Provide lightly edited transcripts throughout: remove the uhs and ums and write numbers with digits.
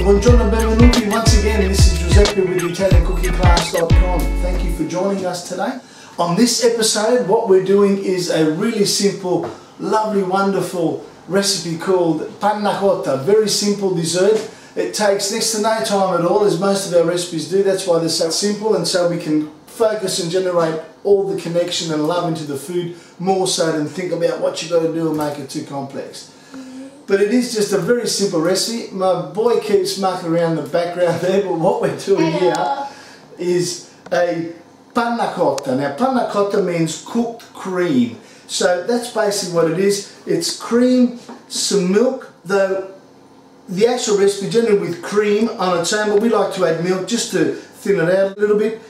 Buongiorno, benvenuti once again. This is Giuseppe with ItalianCookingClass.com. Thank you for joining us today. On this episode, what we're doing is a really simple, lovely, wonderful recipe called Panna Cotta. Very simple dessert. It takes next to no time at all, as most of our recipes do. That's why they're so simple, and so we can focus and generate all the connection and love into the food more so than think about what you've got to do and make it too complex. But it is just a very simple recipe. My boy keeps mucking around the background there, but what we're doing here is a Panna Cotta. Now, Panna Cotta means cooked cream. So that's basically what it is. It's cream, some milk, though the actual recipe generally with cream on its own, but we like to add milk just to thin it out a little bit.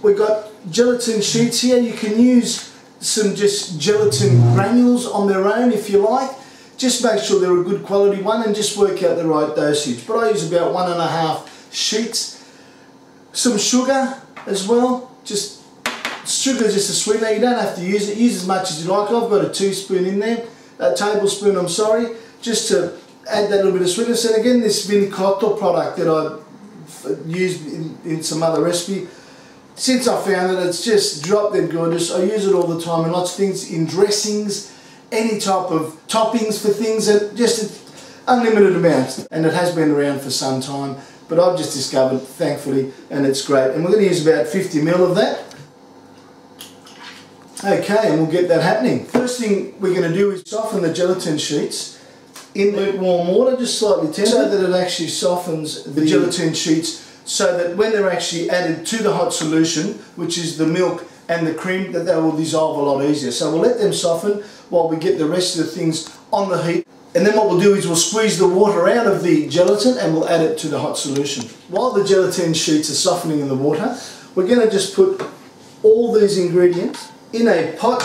We've got gelatin sheets here. You can use some just gelatin granules on their own if you like. Just make sure they're a good quality one and just work out the right dosage. But I use about 1.5 sheets. Some sugar as well. Just sugar is just a sweetener. You don't have to use it. Use as much as you like. I've got a teaspoon in there, a tablespoon, I'm sorry, just to add that little bit of sweetness. And again, this Vincotto product that I used in some other recipe, since I found that it's just drop dead gorgeous. I use it all the time in lots of things, in dressings, any type of toppings for things, and just unlimited amounts. And it has been around for some time, but I've just discovered, thankfully, and it's great. And we're going to use about 50 ml of that. Okay, and we'll get that happening. First thing we're going to do is soften the gelatin sheets in lukewarm water, just slightly tender, so that it actually softens the gelatin sheets, so that when they're actually added to the hot solution, which is the milk and the cream, that they will dissolve a lot easier. So we'll let them soften while we get the rest of the things on the heat. And then what we'll do is we'll squeeze the water out of the gelatin and we'll add it to the hot solution. While the gelatin sheets are softening in the water, we're going to just put all these ingredients in a pot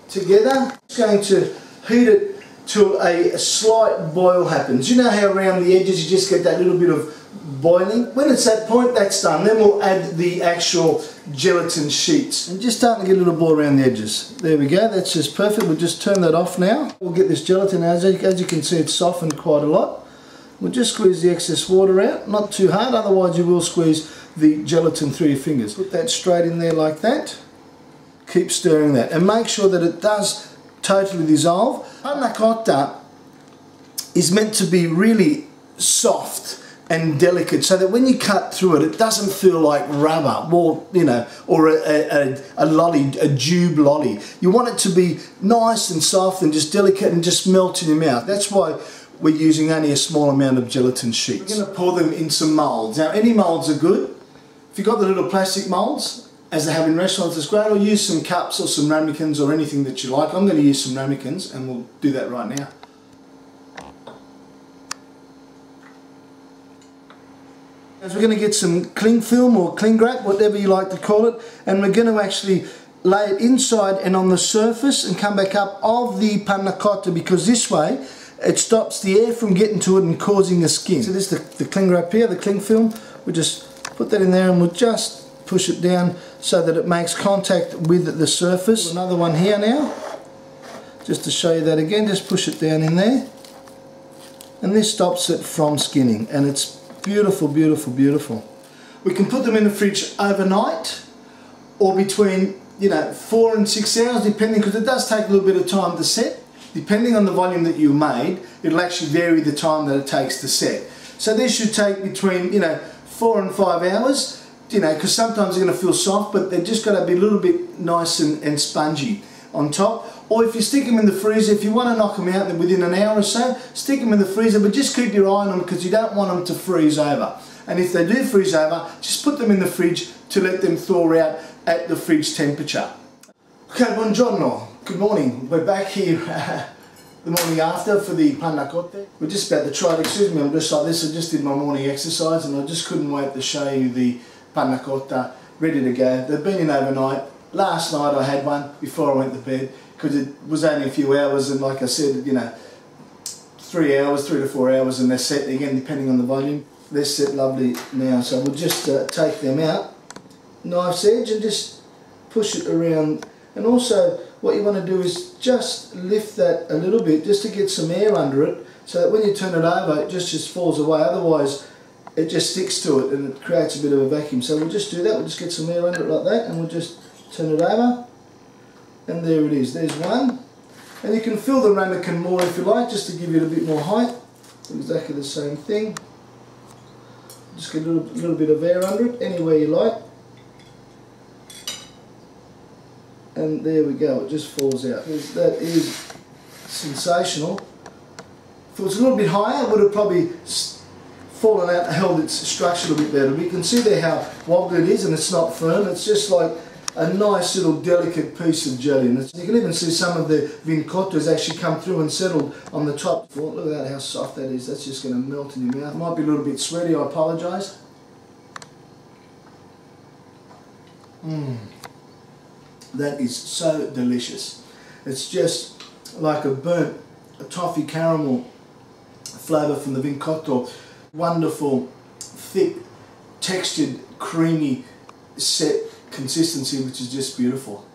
together. It's going to heat it till a slight boil happens. You know how around the edges you just get that little bit of boiling? When it's that point, that's done. Then we'll add the actual gelatin sheets. And just starting to get a little boil around the edges. There we go, that's just perfect. We'll just turn that off now. We'll get this gelatin out. As you can see, it's softened quite a lot. We'll just squeeze the excess water out, not too hard, otherwise you will squeeze the gelatin through your fingers. Put that straight in there like that. Keep stirring that and make sure that it does totally dissolve. Panna Cotta is meant to be really soft and delicate, so that when you cut through it, it doesn't feel like rubber, or you know, or a lolly, a jube lolly. You want it to be nice and soft and just delicate and just melt in your mouth. That's why we're using only a small amount of gelatin sheets. We're going to pour them in some moulds. Now, any moulds are good. If you've got the little plastic moulds, as they have in restaurants, it's great. Or use some cups or some ramekins or anything that you like. I'm going to use some ramekins, and we'll do that right now. We're going to get some cling film or cling wrap, whatever you like to call it, and we're going to actually lay it inside and on the surface and come back up of the Panna Cotta, because this way it stops the air from getting to it and causing a skin. So this is the cling wrap here, the cling film. We just put that in there and we'll just push it down so that it makes contact with the surface. Another one here now, just to show you that again, just push it down in there, and this stops it from skinning, and it's beautiful, beautiful, beautiful. We can put them in the fridge overnight or between 4 and 6 hours, depending, because it does take a little bit of time to set. Depending on the volume that you made, it'll actually vary the time that it takes to set. So this should take between 4 and 5 hours, because sometimes they're going to feel soft, but they're just got to be a little bit nice and spongy on top. Or if you stick them in the freezer, if you want to knock them out within an hour or so, stick them in the freezer, but just keep your eye on them, because you don't want them to freeze over. And if they do freeze over, just put them in the fridge to let them thaw out at the fridge temperature. Okay, buongiorno, good morning. We're back here the morning after for the Panna Cotta. We're just about to try it. Excuse me, I'm just like this. I just did my morning exercise and I just couldn't wait to show you the Panna Cotta ready to go. They've been in overnight. Last night I had one before I went to bed, because it was only a few hours, and like I said, 3 to 4 hours, and they're set again depending on the volume. They're set lovely now, so we'll just take them out, knife's edge, and just push it around. And also what you want to do is just lift that a little bit just to get some air under it, so that when you turn it over it just falls away. Otherwise it just sticks to it and it creates a bit of a vacuum. So we'll just do that, we'll just get some air under it like that and we'll just turn it over. And there it is, there's one. And you can fill the ramekin more if you like, just to give it a bit more height. Exactly the same thing. Just get a little bit of air under it, anywhere you like. And there we go, it just falls out. That is sensational. If it was a little bit higher, it would have probably fallen out and held its structure a bit better. But you can see there how wobbly it is and it's not firm. It's just like a nice little delicate piece of jelly. And you can even see some of the Vincotto has actually come through and settled on the top. Look at that, how soft that is. That's just going to melt in your mouth. It might be a little bit sweaty, I apologise. That is so delicious. It's just like a burnt toffee caramel flavour from the Vincotto. Wonderful, thick, textured, creamy, set consistency, which is just beautiful.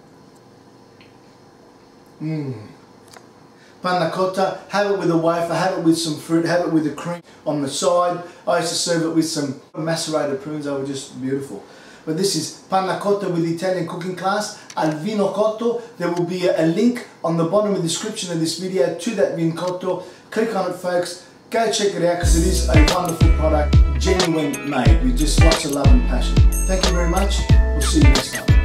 Panna Cotta, have it with a wafer, have it with some fruit, have it with a cream on the side. I used to serve it with some macerated prunes, they were just beautiful. But this is Panna Cotta with the Italian cooking class, al Vincotto. There will be a link on the bottom of the description of this video to that Vincotto. Click on it, folks. Go check it out because it is a wonderful product, genuine made with just lots of love and passion. Thank you very much. We'll see you next time.